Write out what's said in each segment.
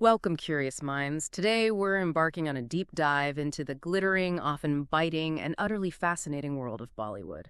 Welcome, curious minds. Today we're embarking on a deep dive into the glittering, often biting, and utterly fascinating world of Bollywood.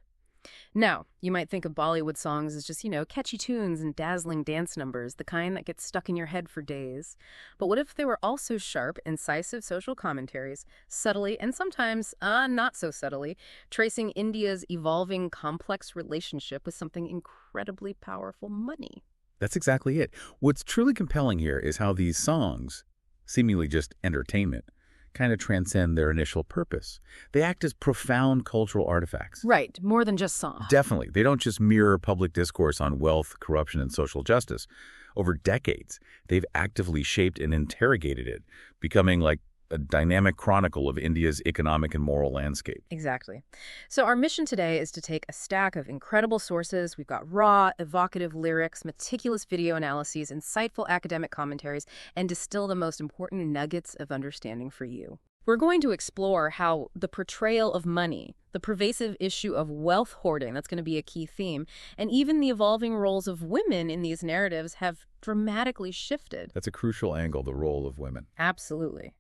Now, you might think of Bollywood songs as just, catchy tunes and dazzling dance numbers, the kind that get stuck in your head for days. But what if they were also sharp, incisive social commentaries, subtly, and sometimes, not so subtly, tracing India's evolving, complex relationship with something incredibly powerful, money? That's exactly it. What's truly compelling here is how these songs, seemingly just entertainment, kind of transcend their initial purpose. They act as profound cultural artifacts. Right, more than just songs. Definitely. They don't just mirror public discourse on wealth, corruption, and social justice. Over decades, they've actively shaped and interrogated it, becoming like a dynamic chronicle of India's economic and moral landscape. Exactly. So our mission today is to take a stack of incredible sources. We've got raw, evocative lyrics, meticulous video analyses, insightful academic commentaries, and distill the most important nuggets of understanding for you. We're going to explore how the portrayal of money, the pervasive issue of wealth hoarding, that's going to be a key theme, and even the evolving roles of women in these narratives have dramatically shifted. That's a crucial angle, the role of women. Absolutely.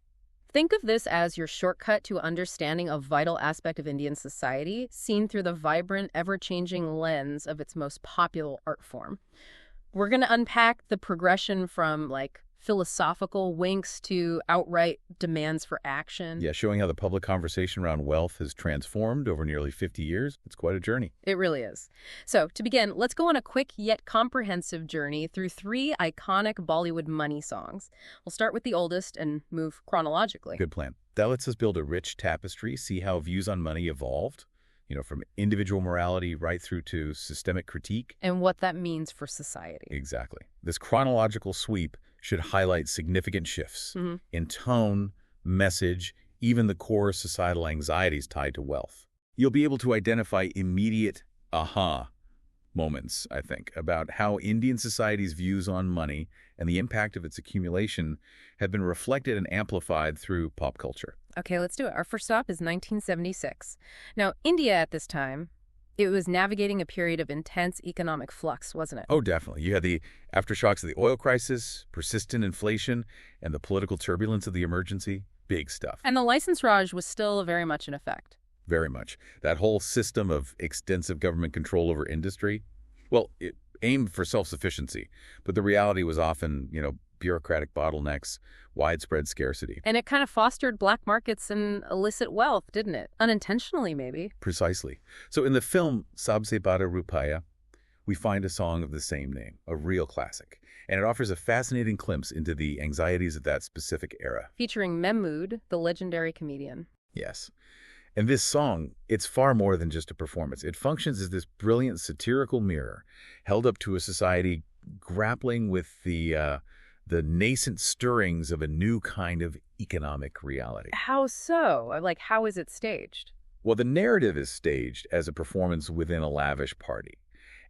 Think of this as your shortcut to understanding a vital aspect of Indian society, seen through the vibrant, ever-changing lens of its most popular art form. We're going to unpack the progression from, philosophical winks to outright demands for action. Yeah, showing how the public conversation around wealth has transformed over nearly 50 years. It's quite a journey. It really is. So, to begin, let's go on a quick yet comprehensive journey through 3 iconic Bollywood money songs. We'll start with the oldest and move chronologically. Good plan. That lets us build a rich tapestry, see how views on money evolved, from individual morality right through to systemic critique. And what that means for society. Exactly. This chronological sweep should highlight significant shifts in tone, message, even the core societal anxieties tied to wealth. You'll be able to identify immediate aha moments, I think, about how Indian society's views on money and the impact of its accumulation have been reflected and amplified through pop culture. Okay, let's do it. Our first stop is 1976. Now, India at this time, it was navigating a period of intense economic flux, wasn't it? Oh, definitely. You had the aftershocks of the oil crisis, persistent inflation, and the political turbulence of the emergency. Big stuff. And the license Raj was still very much in effect. Very much. That whole system of extensive government control over industry, well, it aimed for self-sufficiency, but the reality was often, bureaucratic bottlenecks, widespread scarcity. And it kind of fostered black markets and illicit wealth, didn't it? Unintentionally, maybe. Precisely. So in the film Sabse Bada Rupaiya, we find a song of the same name, a real classic. And it offers a fascinating glimpse into the anxieties of that specific era. Featuring Mehmood, the legendary comedian. Yes. And this song, it's far more than just a performance. It functions as this brilliant satirical mirror held up to a society grappling with the nascent stirrings of a new kind of economic reality. How so? How is it staged? Well, the narrative is staged as a performance within a lavish party.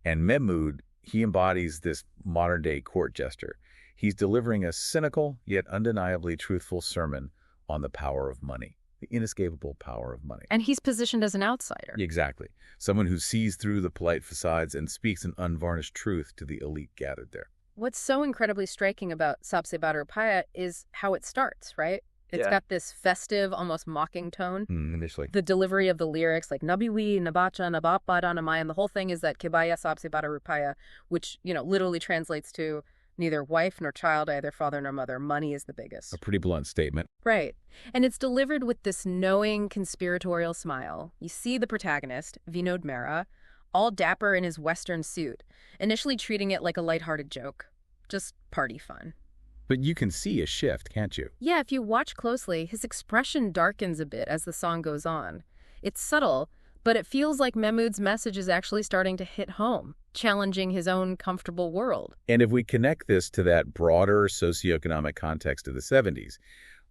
And Mehmood, he embodies this modern-day court jester. He's delivering a cynical, yet undeniably truthful sermon on the power of money, the inescapable power of money. And he's positioned as an outsider. Exactly. Someone who sees through the polite facades and speaks an unvarnished truth to the elite gathered there. What's so incredibly striking about Sabse Bada Rupaiya is how it starts, right? It's got this festive, almost mocking tone. Initially. The delivery of the lyrics, like Nabiwi, Nabacha, Nabapada, Namayan, the whole thing is that Kibaya Sabse Bada Rupaiya, which, literally translates to neither wife nor child, either father nor mother. Money is the biggest. A pretty blunt statement. Right. And it's delivered with this knowing, conspiratorial smile. You see the protagonist, Vinod Mehra, all dapper in his Western suit, initially treating it like a lighthearted joke. Just party fun. But you can see a shift, can't you? Yeah, if you watch closely, his expression darkens a bit as the song goes on. It's subtle, but it feels like Mehmood's message is actually starting to hit home, challenging his own comfortable world. And if we connect this to that broader socioeconomic context of the 70s,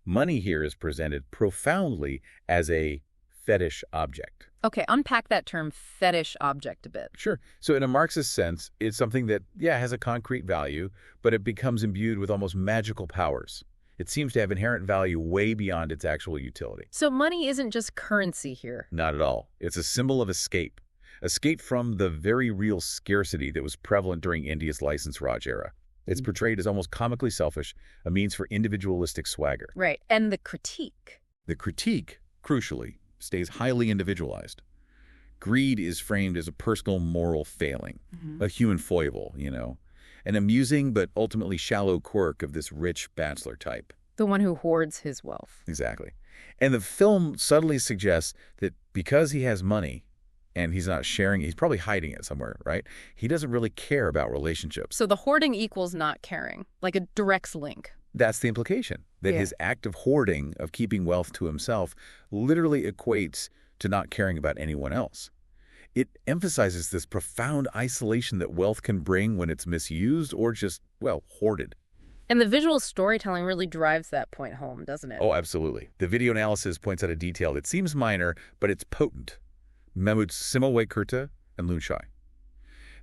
money here is presented profoundly as a fetish object. Okay, unpack that term fetish object a bit. Sure. So in a Marxist sense, it's something that, has a concrete value, but it becomes imbued with almost magical powers. It seems to have inherent value way beyond its actual utility. So money isn't just currency here. Not at all. It's a symbol of escape. Escape from the very real scarcity that was prevalent during India's license Raj era. It's portrayed as almost comically selfish, a means for individualistic swagger. Right. And the critique. The critique, crucially, stays highly individualized. Greed is framed as a personal moral failing, a human foible, an amusing but ultimately shallow quirk of this rich bachelor type. The one who hoards his wealth. Exactly. And the film subtly suggests that because he has money and he's not sharing, he's probably hiding it somewhere, right? He doesn't really care about relationships. So the hoarding equals not caring, like a direct link. That's the implication, that his act of hoarding, of keeping wealth to himself, literally equates to not caring about anyone else. It emphasizes this profound isolation that wealth can bring when it's misused or just, hoarded. And the visual storytelling really drives that point home, doesn't it? Oh, absolutely. The video analysis points out a detail that seems minor, but it's potent. Mahmood's Similwe Kurta and Lunshai.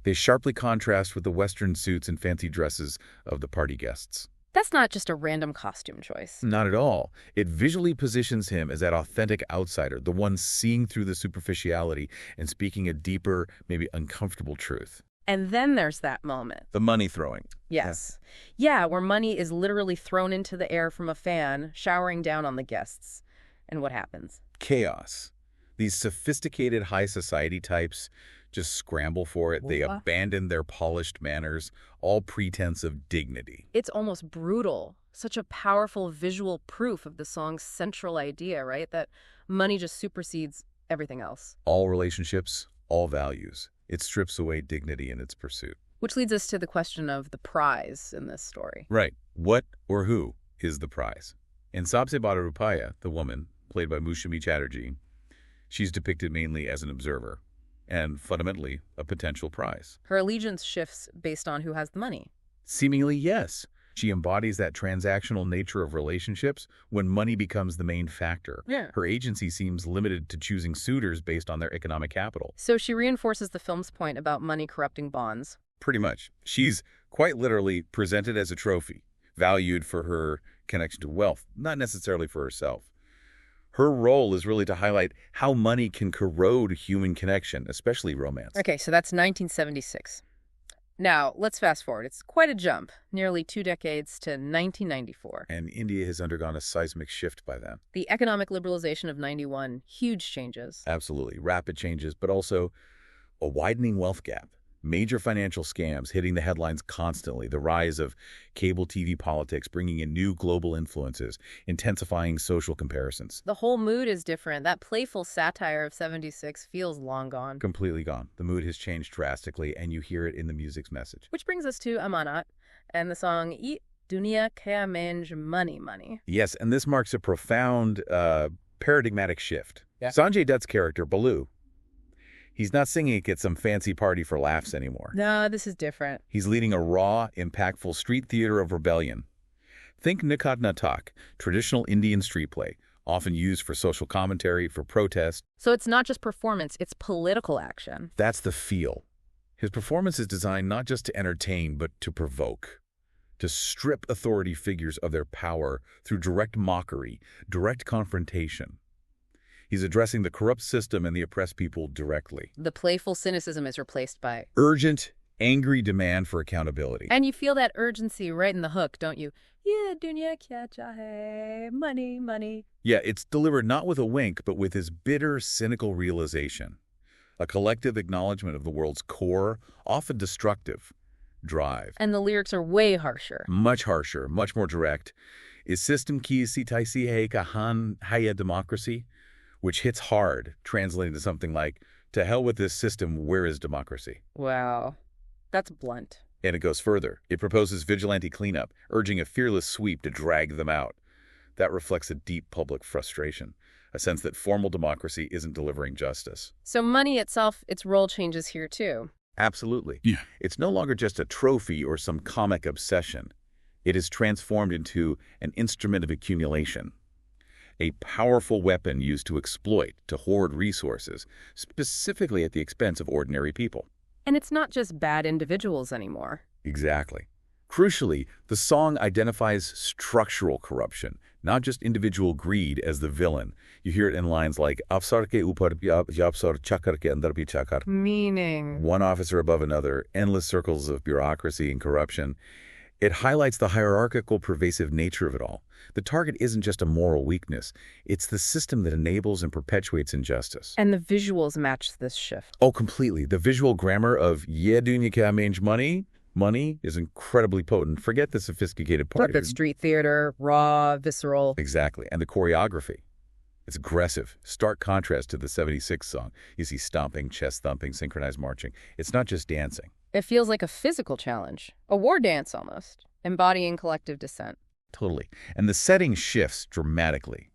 They sharply contrast with the Western suits and fancy dresses of the party guests. That's not just a random costume choice. Not at all. It visually positions him as that authentic outsider, the one seeing through the superficiality and speaking a deeper, maybe uncomfortable truth. And then there's that moment. The money throwing. Yes. Yeah, where money is literally thrown into the air from a fan, showering down on the guests. And what happens? Chaos. These sophisticated high society types just scramble for it. They abandon their polished manners, all pretense of dignity. It's almost brutal. Such a powerful visual proof of the song's central idea, right? That money just supersedes everything else. All relationships, all values. It strips away dignity in its pursuit. Which leads us to the question of the prize in this story. Right. What or who is the prize? In Sabse Bada Rupaiya, the woman, played by Mushami Chatterjee, she's depicted mainly as an observer and fundamentally a potential prize. Her allegiance shifts based on who has the money. Seemingly, yes. She embodies that transactional nature of relationships when money becomes the main factor. Yeah. Her agency seems limited to choosing suitors based on their economic capital. So she reinforces the film's point about money corrupting bonds. Pretty much. She's quite literally presented as a trophy, valued for her connection to wealth, not necessarily for herself. Her role is really to highlight how money can corrode human connection, especially romance. Okay, so that's 1976. Now, let's fast forward. It's quite a jump, nearly 2 decades to 1994. And India has undergone a seismic shift by then. The economic liberalization of 91, huge changes. Absolutely. Rapid changes, but also a widening wealth gap. Major financial scams hitting the headlines constantly. The rise of cable TV politics bringing in new global influences, intensifying social comparisons. The whole mood is different. That playful satire of 76 feels long gone. Completely gone. The mood has changed drastically, and you hear it in the music's message. Which brings us to Amanat and the song Duniya Kya Mange Money Money. Yes, and this marks a profound, paradigmatic shift. Yeah. Sanjay Dutt's character, Balu, he's not singing at some fancy party for laughs anymore. No, this is different. He's leading a raw, impactful street theater of rebellion. Think Nakat Natak, traditional Indian street play, often used for social commentary, for protest. So it's not just performance, it's political action. That's the feel. His performance is designed not just to entertain, but to provoke, to strip authority figures of their power through direct mockery, direct confrontation. He's addressing the corrupt system and the oppressed people directly. The playful cynicism is replaced by urgent, angry demand for accountability. And you feel that urgency right in the hook, don't you? Yeah, dunya kya chahe, money, money. Yeah, it's delivered not with a wink, but with his bitter, cynical realization. A collective acknowledgement of the world's core, often destructive, drive. And the lyrics are way harsher. Much harsher, much more direct. Is system ki si taisi hai kahan haya democracy? Which hits hard, translating to something like, to hell with this system, where is democracy? Wow. That's blunt. And it goes further. It proposes vigilante cleanup, urging a fearless sweep to drag them out. That reflects a deep public frustration, a sense that formal democracy isn't delivering justice. So money itself, its role changes here too. Absolutely. Yeah. It's no longer just a trophy or some comic obsession. It is transformed into an instrument of accumulation. A powerful weapon used to exploit, to hoard resources, specifically at the expense of ordinary people. And it's not just bad individuals anymore. Exactly. Crucially, the song identifies structural corruption, not just individual greed as the villain. You hear it in lines like, "Afsar ke upar afsar chakar ke andar bhi chakar." Meaning? One officer above another, endless circles of bureaucracy and corruption. It highlights the hierarchical, pervasive nature of it all. The target isn't just a moral weakness. It's the system that enables and perpetuates injustice. And the visuals match this shift. Oh, completely. The visual grammar of "Yeah, Duniya means money" is incredibly potent. Forget the sophisticated part. That street theater, raw, visceral. Exactly. And the choreography. It's aggressive. Stark contrast to the 76 song. You see stomping, chest thumping, synchronized marching. It's not just dancing. It feels like a physical challenge, a war dance almost, embodying collective dissent. Totally. And the setting shifts dramatically.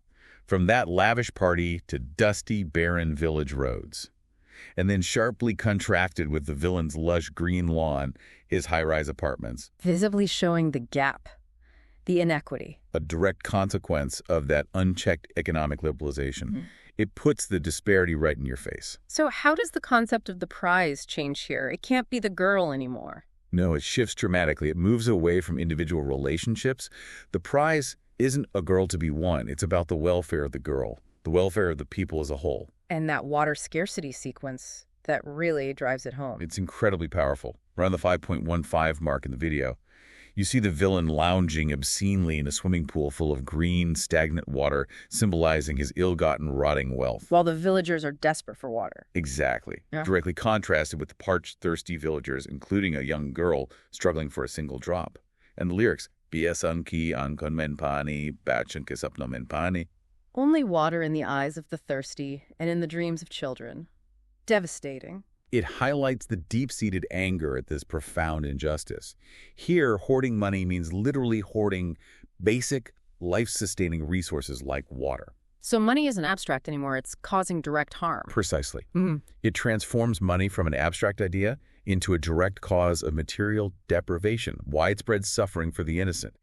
From that lavish party to dusty, barren village roads. And then sharply contrasted with the villain's lush green lawn, his high-rise apartments. Visibly showing the gap, the inequity. A direct consequence of that unchecked economic liberalization. It puts the disparity right in your face. So how does the concept of the prize change here? It can't be the girl anymore. No, it shifts dramatically. It moves away from individual relationships. The prize isn't a girl to be won. It's about the welfare of the girl, the welfare of the people as a whole. And that water scarcity sequence, that really drives it home. It's incredibly powerful. Around the 5.15 mark in the video, you see the villain lounging obscenely in a swimming pool full of green, stagnant water, symbolizing his ill-gotten, rotting wealth. While the villagers are desperate for water. Exactly. Yeah. Directly contrasted with the parched, thirsty villagers, including a young girl struggling for a single drop. And the lyrics, "Biyasan ki an kon men pani, bachan ke sapno men pani." Only water in the eyes of the thirsty and in the dreams of children. Devastating. It highlights the deep-seated anger at this profound injustice. Here, hoarding money means literally hoarding basic, life-sustaining resources like water. So money isn't abstract anymore, it's causing direct harm. Precisely. It transforms money from an abstract idea into a direct cause of material deprivation, widespread suffering for the innocent.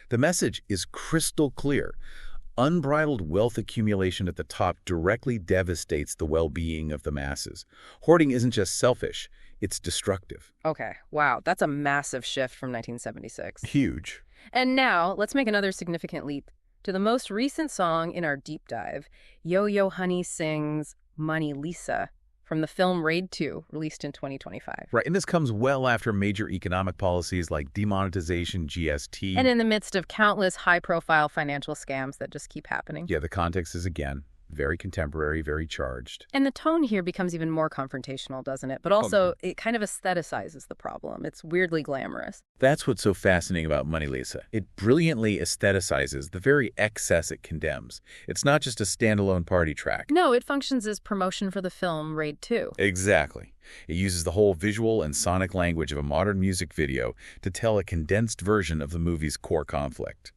The message is crystal clear. Unbridled wealth accumulation at the top directly devastates the well-being of the masses. Hoarding isn't just selfish, it's destructive. Okay, wow, that's a massive shift from 1976. Huge. And now, let's make another significant leap to the most recent song in our deep dive. Yo-Yo Honey sings Money Lisa from the film Raid 2, released in 2025. Right, and this comes well after major economic policies like demonetization, GST. And in the midst of countless high-profile financial scams that just keep happening. Yeah, the context is, again, very contemporary, very charged. And the tone here becomes even more confrontational, doesn't it? But also, it kind of aestheticizes the problem. It's weirdly glamorous. That's what's so fascinating about Money Lisa. It brilliantly aestheticizes the very excess it condemns. It's not just a standalone party track. No, it functions as promotion for the film Raid 2. Exactly. It uses the whole visual and sonic language of a modern music video to tell a condensed version of the movie's core conflict.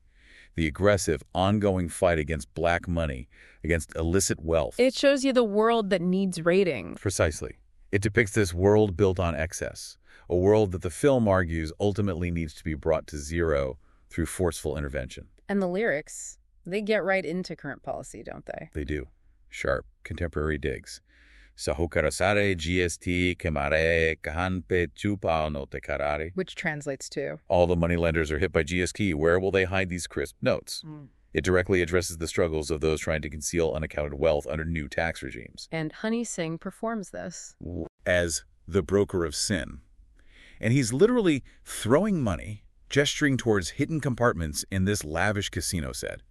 The aggressive, ongoing fight against black money, against illicit wealth. It shows you the world that needs raiding. Precisely. It depicts this world built on excess, a world that the film argues ultimately needs to be brought to zero through forceful intervention. And the lyrics, they get right into current policy, don't they? They do. Sharp, contemporary digs. Sahukarasare GST kemare kahanpe chupao no te karare. Which translates to, All the moneylenders are hit by GST. Where will they hide these crisp notes? It directly addresses the struggles of those trying to conceal unaccounted wealth under new tax regimes. And Honey Singh performs this. As the broker of sin. And he's literally throwing money, gesturing towards hidden compartments in this lavish casino set.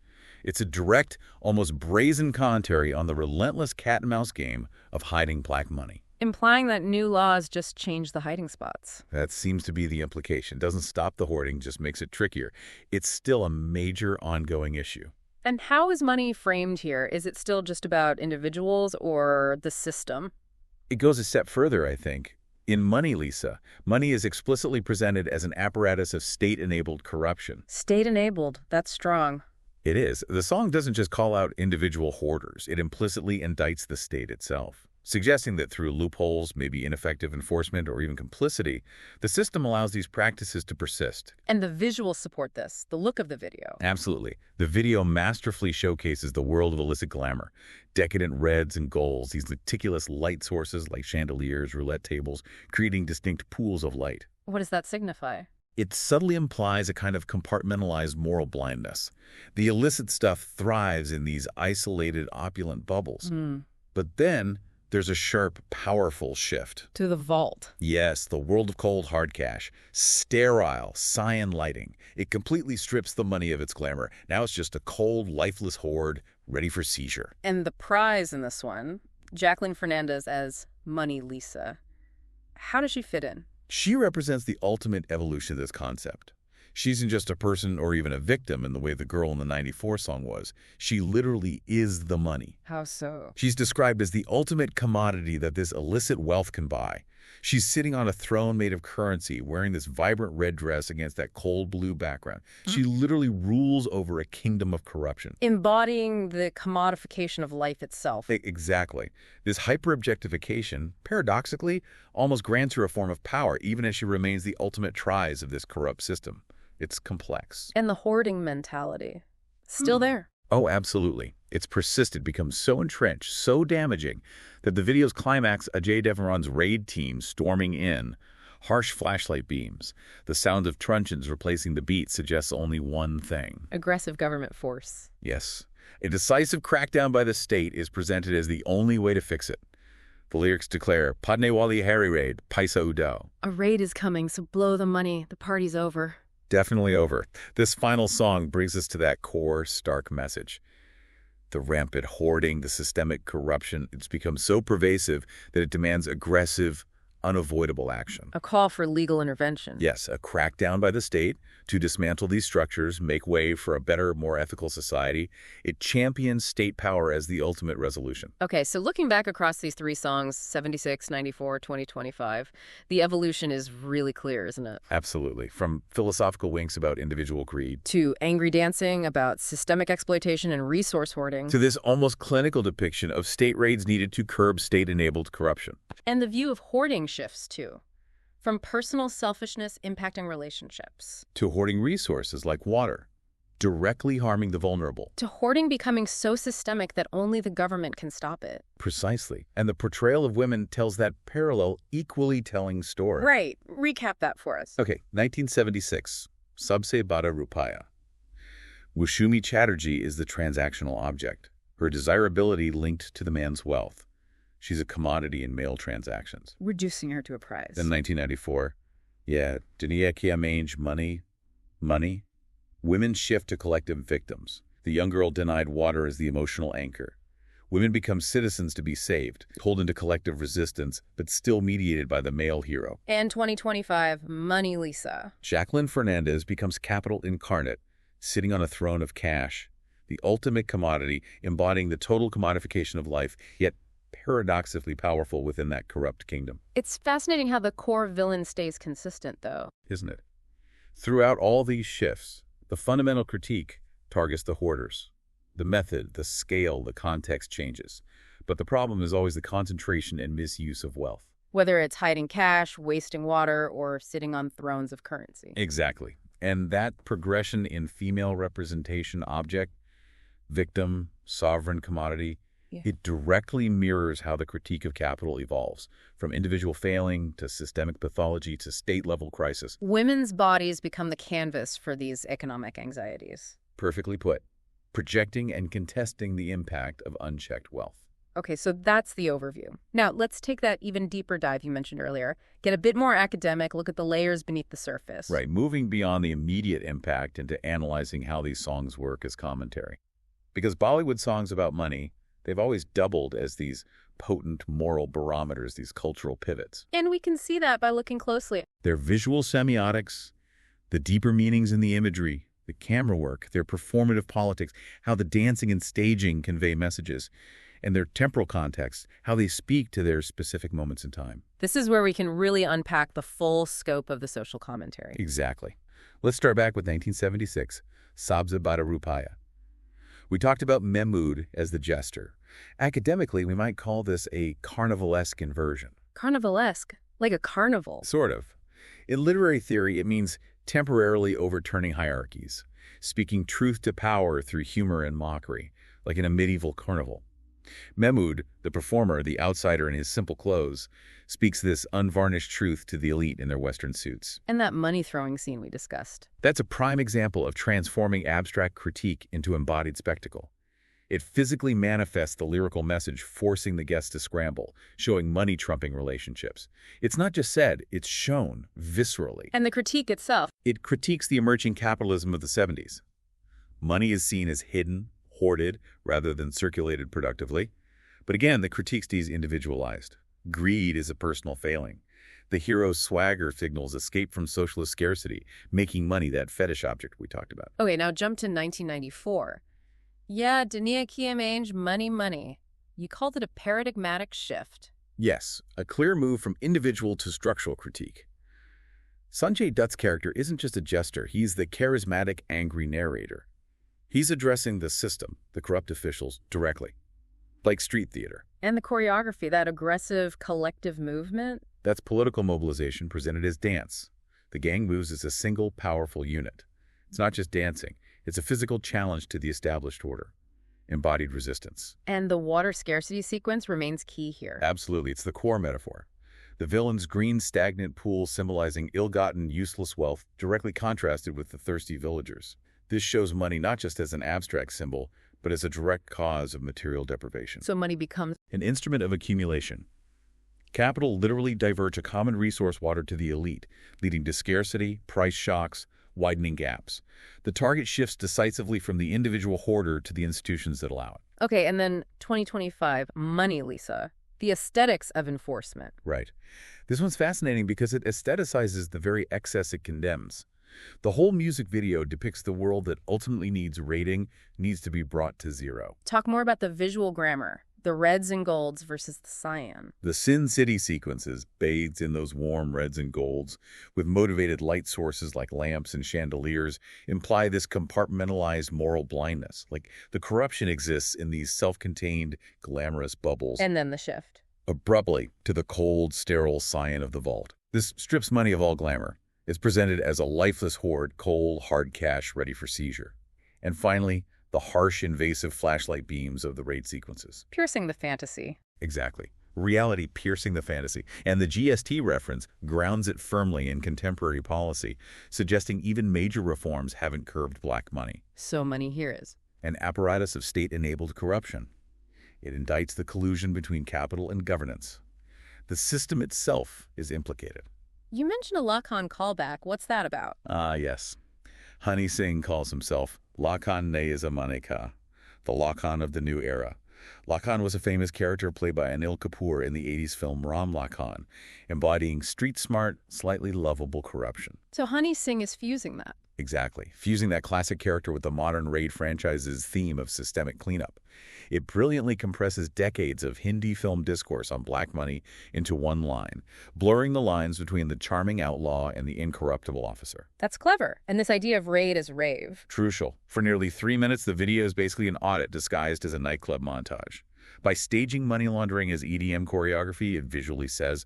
It's a direct, almost brazen commentary on the relentless cat-and-mouse game of hiding black money. Implying that new laws just change the hiding spots. That seems to be the implication. Doesn't stop the hoarding, just makes it trickier. It's still a major ongoing issue. And how is money framed here? Is it still just about individuals or the system? It goes a step further, I think. In Money Lisa, money is explicitly presented as an apparatus of state-enabled corruption. State-enabled, that's strong. It is. The song doesn't just call out individual hoarders. It implicitly indicts the state itself, suggesting that through loopholes, maybe ineffective enforcement, or even complicity, the system allows these practices to persist. And the visuals support this, the look of the video. Absolutely. The video masterfully showcases the world of illicit glamour. Decadent reds and golds, these meticulous light sources like chandeliers, roulette tables, creating distinct pools of light. What does that signify? It subtly implies a kind of compartmentalized moral blindness. The illicit stuff thrives in these isolated, opulent bubbles. But then There's a sharp, powerful shift. To the vault. Yes, the world of cold hard cash. Sterile, cyan lighting. It completely strips the money of its glamour. Now it's just a cold, lifeless horde ready for seizure. And the prize in this one, Jacqueline Fernandez as Money Lisa. How does she fit in? She represents the ultimate evolution of this concept. She isn't just a person or even a victim in the way the girl in the '94 song was. She literally is the money. How so? She's described as the ultimate commodity that this illicit wealth can buy. She's sitting on a throne made of currency, wearing this vibrant red dress against that cold blue background. She literally rules over a kingdom of corruption. Embodying the commodification of life itself. Exactly. This hyper-objectification, paradoxically, almost grants her a form of power, even as she remains the ultimate trize of this corrupt system. It's complex. And the hoarding mentality. Still there. Oh, absolutely. It's persisted, becomes so entrenched, so damaging, that the video's climax, Ajay Devgan's raid team storming in, harsh flashlight beams, the sound of truncheons replacing the beat suggests only one thing. Aggressive government force. Yes. A decisive crackdown by the state is presented as the only way to fix it. The lyrics declare, Padne wali Harry raid, Paisa udo. A raid is coming, so blow the money. The party's over. Definitely over. This final song brings us to that core, stark message. The rampant hoarding, the systemic corruption, it's become so pervasive that it demands aggressive, unavoidable action. A call for legal intervention. Yes, a crackdown by the state to dismantle these structures, make way for a better, more ethical society. It champions state power as the ultimate resolution. Okay, so looking back across these three songs, 76, 94, 2025, the evolution is really clear, isn't it? Absolutely. From philosophical winks about individual greed, To angry dancing about systemic exploitation and resource hoarding. to this almost clinical depiction of state raids needed to curb state-enabled corruption. And the view of hoarding shifts, too. From personal selfishness impacting relationships. To hoarding resources like water, directly harming the vulnerable. To hoarding becoming so systemic that only the government can stop it. Precisely. And the portrayal of women tells that parallel, equally telling story. Right. Recap that for us. Okay, 1976, Sabse Bada Rupaiya. Wushumi Chatterjee is the transactional object, her desirability linked to the man's wealth. She's a commodity in male transactions. Reducing her to a prize. Then 1994, Duniya Mange, money. Women shift to collective victims. The young girl denied water as the emotional anchor. Women become citizens to be saved, pulled into collective resistance, but still mediated by the male hero. And 2025, Money Lisa. Jacqueline Fernandez becomes capital incarnate, sitting on a throne of cash, the ultimate commodity, embodying the total commodification of life, yet paradoxically powerful within that corrupt kingdom. It's fascinating how the core villain stays consistent, though. Isn't it? Throughout all these shifts, the fundamental critique targets the hoarders. The method, the scale, the context changes. But the problem is always the concentration and misuse of wealth. Whether it's hiding cash, wasting water, or sitting on thrones of currency. Exactly. And that progression in female representation object, victim, sovereign commodity, it directly mirrors how the critique of capital evolves, from individual failing to systemic pathology to state-level crisis. Women's bodies become the canvas for these economic anxieties. Perfectly put, projecting and contesting the impact of unchecked wealth. Okay, so that's the overview. Now, let's take that even deeper dive you mentioned earlier. Get a bit more academic, look at the layers beneath the surface. Right, moving beyond the immediate impact into analyzing how these songs work as commentary. Because Bollywood songs about money, they've always doubled as these potent moral barometers, these cultural pivots. And we can see that by looking closely. Their visual semiotics, the deeper meanings in the imagery, the camera work, their performative politics, how the dancing and staging convey messages, and their temporal context, how they speak to their specific moments in time. This is where we can really unpack the full scope of the social commentary. Exactly. Let's start back with 1976, Sabse Bada Rupaiya. We talked about Mehmood as the jester. Academically, we might call this a carnivalesque inversion. Carnivalesque? Like a carnival? Sort of. In literary theory, it means temporarily overturning hierarchies, speaking truth to power through humor and mockery, like in a medieval carnival. Mehmood, the performer, the outsider in his simple clothes, speaks this unvarnished truth to the elite in their Western suits. And that money-throwing scene we discussed. That's a prime example of transforming abstract critique into embodied spectacle. It physically manifests the lyrical message, forcing the guests to scramble, showing money trumping relationships. It's not just said, it's shown viscerally. And the critique itself. It critiques the emerging capitalism of the 70s. Money is seen as hidden, hoarded, rather than circulated productively. But again, the critique's individualized. Greed is a personal failing. The hero's swagger signals escape from socialist scarcity, making money that fetish object we talked about. Okay, now jump to 1994. Yeah, Duniya ki Mange, money, money. You called it a paradigmatic shift. Yes, a clear move from individual to structural critique. Sanjay Dutt's character isn't just a jester, he's the charismatic, angry narrator. He's addressing the system, the corrupt officials, directly. Like street theater. And the choreography, that aggressive collective movement? That's political mobilization presented as dance. The gang moves as a single, powerful unit. It's not just dancing. It's a physical challenge to the established order. Embodied resistance. And the water scarcity sequence remains key here. Absolutely. It's the core metaphor. The villain's green, stagnant pool symbolizing ill-gotten, useless wealth, directly contrasted with the thirsty villagers. This shows money not just as an abstract symbol, but as a direct cause of material deprivation. So money becomes an instrument of accumulation. Capital literally diverts a common resource, water, to the elite, leading to scarcity, price shocks, widening gaps. The target shifts decisively from the individual hoarder to the institutions that allow it. Okay, and then 2025, money, Lisa. The aesthetics of enforcement. Right. This one's fascinating because it aestheticizes the very excess it condemns. The whole music video depicts the world that ultimately needs to be brought to zero. Talk more about the visual grammar, the reds and golds versus the cyan. The Sin City sequences bathed in those warm reds and golds, with motivated light sources like lamps and chandeliers, imply this compartmentalized moral blindness. Like the corruption exists in these self-contained, glamorous bubbles. And then the shift. Abruptly to the cold, sterile cyan of the vault. This strips money of all glamour. It's presented as a lifeless hoard, cold, hard cash ready for seizure. And finally, the harsh, invasive flashlight beams of the raid sequences. Piercing the fantasy. Exactly. Reality piercing the fantasy. And the GST reference grounds it firmly in contemporary policy, suggesting even major reforms haven't curbed black money. So money here is An apparatus of state-enabled corruption. It indicts the collusion between capital and governance. The system itself is implicated. You mentioned a Lacan callback. What's that about? Yes. Honey Singh calls himself Lacan ne Zamaneka, the Lacan of the new era. Lacan was a famous character played by Anil Kapoor in the 80s film Ram Lacan, embodying street-smart, slightly lovable corruption. So Honey Singh is fusing that. Exactly. Fusing that classic character with the modern raid franchise's theme of systemic cleanup. It brilliantly compresses decades of Hindi film discourse on black money into one line, blurring the lines between the charming outlaw and the incorruptible officer. That's clever. And this idea of raid as rave. Crucial. For nearly 3 minutes, the video is basically an audit disguised as a nightclub montage. By staging money laundering as EDM choreography, it visually says,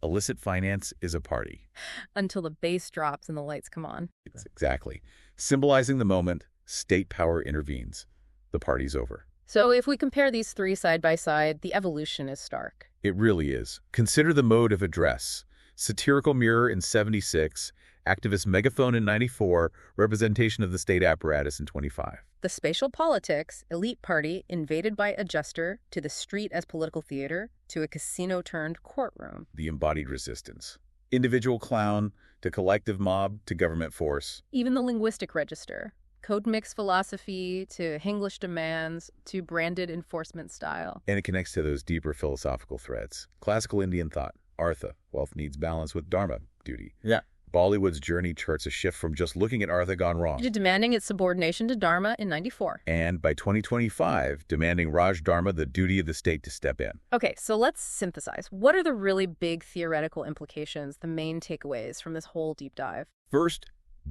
illicit finance is a party. Until the bass drops and the lights come on. Exactly. Symbolizing the moment, state power intervenes. The party's over. So if we compare these three side by side, the evolution is stark. It really is. Consider the mode of address. Satirical mirror in 76, activist megaphone in 94, representation of the state apparatus in 25. The spatial politics, elite party invaded by a jester, to the street as political theater, to a casino-turned courtroom. The embodied resistance. Individual clown, to collective mob, to government force. Even the linguistic register. Code mix philosophy, to Hinglish demands, to branded enforcement style. And it connects to those deeper philosophical threads. Classical Indian thought, Artha, wealth needs balance with dharma, duty. Yeah. Bollywood's journey charts a shift from just looking at Artha gone wrong. To demanding its subordination to dharma in 94. And by 2025, demanding Raj Dharma, the duty of the state to step in. Okay, so let's synthesize. What are the really big theoretical implications, the main takeaways from this whole deep dive? First,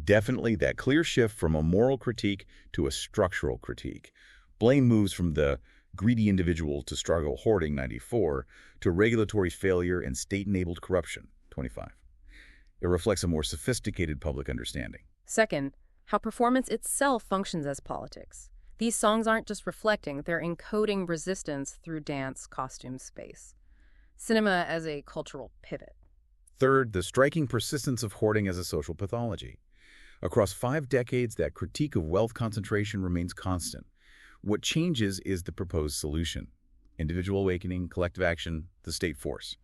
definitely that clear shift from a moral critique to a structural critique. Blame moves from the greedy individual to struggle hoarding, 94, to regulatory failure and state-enabled corruption, 25. It reflects a more sophisticated public understanding. Second, how performance itself functions as politics. These songs aren't just reflecting, they're encoding resistance through dance, costume, space. Cinema as a cultural pivot. Third, the striking persistence of hoarding as a social pathology. Across 5 decades, that critique of wealth concentration remains constant. What changes is the proposed solution. Individual awakening, collective action, the state force.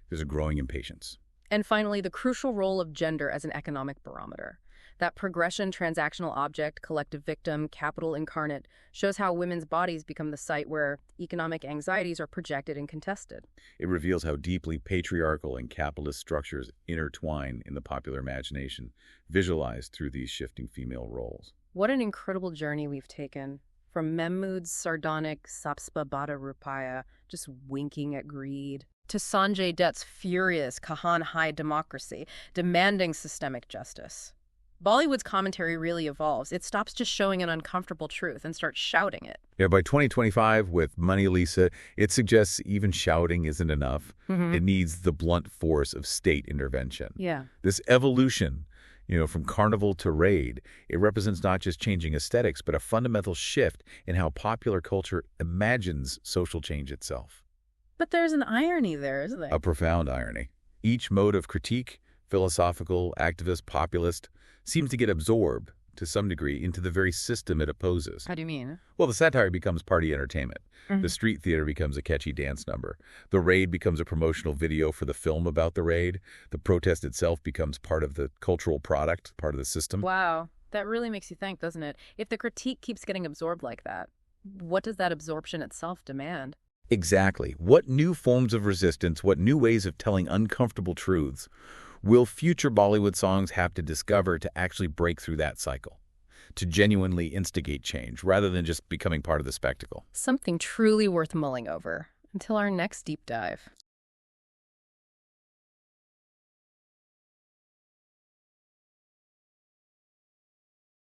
There's a growing impatience. And finally, the crucial role of gender as an economic barometer. That progression, transactional object, collective victim, capital incarnate, shows how women's bodies become the site where economic anxieties are projected and contested. It reveals how deeply patriarchal and capitalist structures intertwine in the popular imagination, visualized through these shifting female roles. What an incredible journey we've taken. From Mahmud's sardonic Sabse Bada Rupaiya, just winking at greed, to Sanjay Dutt's furious Kahan high democracy, demanding systemic justice. Bollywood's commentary really evolves. It stops just showing an uncomfortable truth and starts shouting it. Yeah, by 2025, with Money Lisa, it suggests even shouting isn't enough. It needs the blunt force of state intervention. Yeah. This evolution, from carnival to raid, it represents not just changing aesthetics, but a fundamental shift in how popular culture imagines social change itself. But there's an irony there, isn't there? A profound irony. Each mode of critique, philosophical, activist, populist, seems to get absorbed, to some degree, into the very system it opposes. How do you mean? Well, the satire becomes party entertainment. The street theater becomes a catchy dance number. The raid becomes a promotional video for the film about the raid. The protest itself becomes part of the cultural product, part of the system. Wow. That really makes you think, doesn't it? If the critique keeps getting absorbed like that, what does that absorption itself demand? Exactly. What new forms of resistance, what new ways of telling uncomfortable truths will future Bollywood songs have to discover to actually break through that cycle, to genuinely instigate change, rather than just becoming part of the spectacle? Something truly worth mulling over. Until our next deep dive.